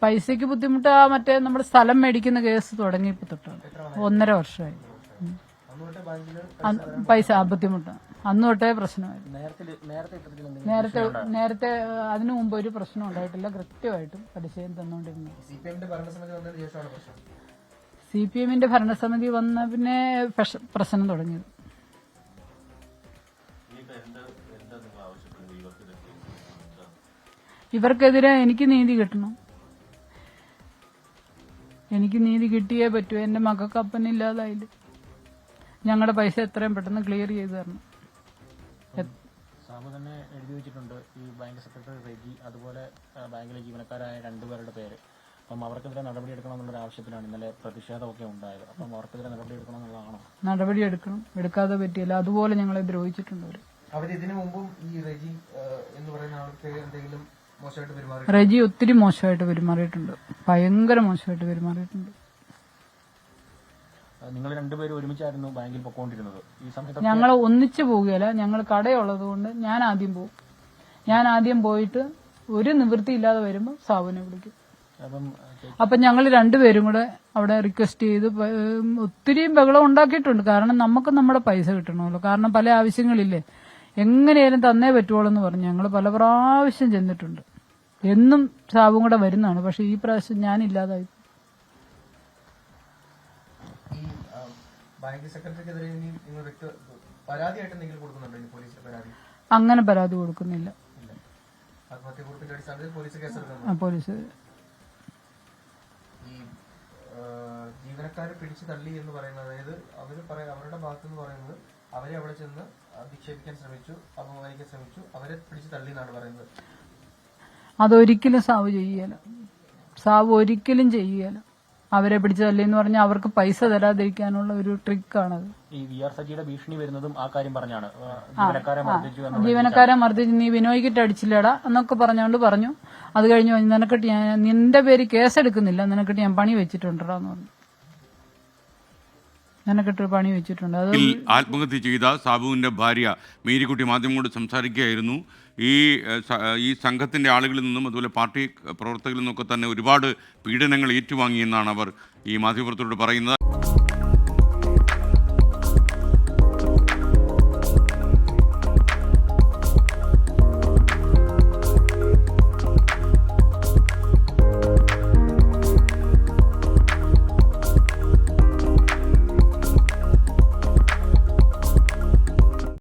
പൈസക്ക് ബുദ്ധിമുട്ട് മറ്റേ നമ്മുടെ സ്ഥലം മേടിക്കുന്ന കേസ് തുടങ്ങിയപ്പോ തൊട്ടാണ് 1.5 വർഷമായി. പൈസ ബുദ്ധിമുട്ടാണ്, അന്ന് തൊട്ടേ പ്രശ്നമായിരുന്നു. നേരത്തെ അതിനു മുമ്പ് ഒരു പ്രശ്നം ഉണ്ടായിട്ടില്ല, കൃത്യമായിട്ടും പലിശയും തന്നുകൊണ്ടിരുന്നു. CPM-ന്റെ ഭരണസമിതി വന്ന പിന്നെ പ്രശ്നം തുടങ്ങിയത്. ഇവർക്കെതിരെ എനിക്ക് നീതി കിട്ടണം, എനിക്ക് നീതി കിട്ടിയേ പറ്റൂ. എന്റെ മക്കൾക്ക് അപ്പനില്ലാതായില്ല, ഞങ്ങളുടെ പൈസ എത്രയും പെട്ടെന്ന് ക്ലിയർ ചെയ്ത് തരണം. സാബു തന്നെ എഴുതി വെച്ചിട്ടുണ്ട് ഈ ബാങ്ക് സെക്രട്ടറി റെജി, അതുപോലെ ബാങ്കിലെ ജീവനക്കാരായ 2 പേരുടെ പേര്. അപ്പം അവർക്കെതിരെ നടപടി എടുക്കണം എന്നുള്ളൊരു ആവശ്യത്തിലാണ് ഇന്നലെ പ്രതിഷേധമൊക്കെ ഉണ്ടായത്. അപ്പം അവർക്കെതിരെ നടപടി എടുക്കണം എന്നുള്ളതാണോ? നടപടി എടുക്കണം, എടുക്കാതെ പറ്റിയില്ല. അതുപോലെ ഞങ്ങളെ ദ്രോഹിച്ചിട്ടുണ്ട് അവർ. ഇതിനു മുമ്പും ഈ റെജി എന്ന് പറയുന്ന ആൾക്ക് എന്തെങ്കിലും മോശമായിട്ട് പെരുമാറി? റെജി ഒത്തിരി മോശമായിട്ട് പെരുമാറിയിട്ടുണ്ട്, ഭയങ്കര മോശമായിട്ട് പെരുമാറിയിട്ടുണ്ട്. നിങ്ങൾ 2 പേരും ഒരുമിച്ചായിരുന്നു ബാങ്കിൽ പൊക്കോണ്ടിരുന്നത്. ഈ സമയത്ത് ഞങ്ങൾ ഒന്നിച്ചു പോവുകയല്ല, ഞങ്ങൾ കടയുള്ളത് കൊണ്ട് ഞാൻ ആദ്യം പോകും. ഞാൻ ആദ്യം പോയിട്ട് ഒരു നിവൃത്തി ഇല്ലാതെ വരുമ്പോൾ സാബുവിനെ വിളിക്കും. അപ്പം ഞങ്ങൾ 2 പേരും കൂടെ അവിടെ റിക്വസ്റ്റ് ചെയ്ത് ഒത്തിരിയും ബഹളം ഉണ്ടാക്കിയിട്ടുണ്ട്. കാരണം നമുക്ക് നമ്മുടെ പൈസ കിട്ടണമല്ലോ, കാരണം പല ആവശ്യങ്ങളില്ലേ, എങ്ങനെയാലും തന്നേ പറ്റുള്ളൂ എന്ന് പറഞ്ഞ് ഞങ്ങൾ പല പ്രാവശ്യം ചെന്നിട്ടുണ്ട്. എന്നും സാബും കൂടെ വരുന്നതാണ്, പക്ഷെ ഈ പ്രാവശ്യം ഞാനില്ലാതായി. അങ്ങനെ പരാതി കൊടുക്കുന്നില്ല. പോലീസ് ജീവനക്കാരെ പിടിച്ചു തള്ളി എന്ന് പറയുന്നത്, അതായത് അവരുടെ ഭാഗത്തുനിന്ന് പറയുന്നത് അവരെ അവിടെ ചെന്ന് അധിക്ഷേപിക്കാൻ ശ്രമിച്ചു, അപമാനിക്കാൻ ശ്രമിച്ചു, അവരെ പിടിച്ചു തള്ളി എന്നാണ് പറയുന്നത്. അതൊരിക്കലും സാബു ചെയ്യുകയില്ല, സാബു ഒരിക്കലും ചെയ്യുകയില്ല. അവരെ പിടിച്ചു തള്ളി എന്ന് പറഞ്ഞാൽ അവർക്ക് പൈസ തരാതിരിക്കാനുള്ള ഒരു ട്രിക്കാണത്. ഈ VR സജിയുടെ ഭീഷണി വരുന്നതും ആ കാര്യം പറഞ്ഞാണ്. ജീവനക്കാരെ മർദ്ദിച്ചു, നീ വിനോയ്ക്കിട്ട് അടിച്ചില്ലടാ എന്നൊക്കെ പറഞ്ഞുകൊണ്ട് പറഞ്ഞു. അത് കഴിഞ്ഞ് നിനക്കിട്ട് ഞാൻ നിന്റെ പേര് കേസെടുക്കുന്നില്ല, നിനക്കിട്ട് ഞാൻ പണി വെച്ചിട്ടുണ്ടോ എന്ന് പറഞ്ഞു. നിനക്കിട്ട് പണി വെച്ചിട്ടുണ്ട്. അത് ആത്മഹത്യ ചെയ്ത സാബുവിന്റെ ഭാര്യ മേരിക്കുട്ടി മാധ്യമങ്ങളോട് സംസാരിക്കുകയായിരുന്നു. ഈ സംഘത്തിന്റെ ആളുകളിൽ നിന്നും അതുപോലെ പാർട്ടി പ്രവർത്തകരിൽ നിന്നൊക്കെ തന്നെ ഒരുപാട് പീഡനങ്ങൾ ഏറ്റുവാങ്ങിയെന്നാണ് അവർ ഈ മാധ്യമപ്രവർത്തകരോട് പറയുന്നത്.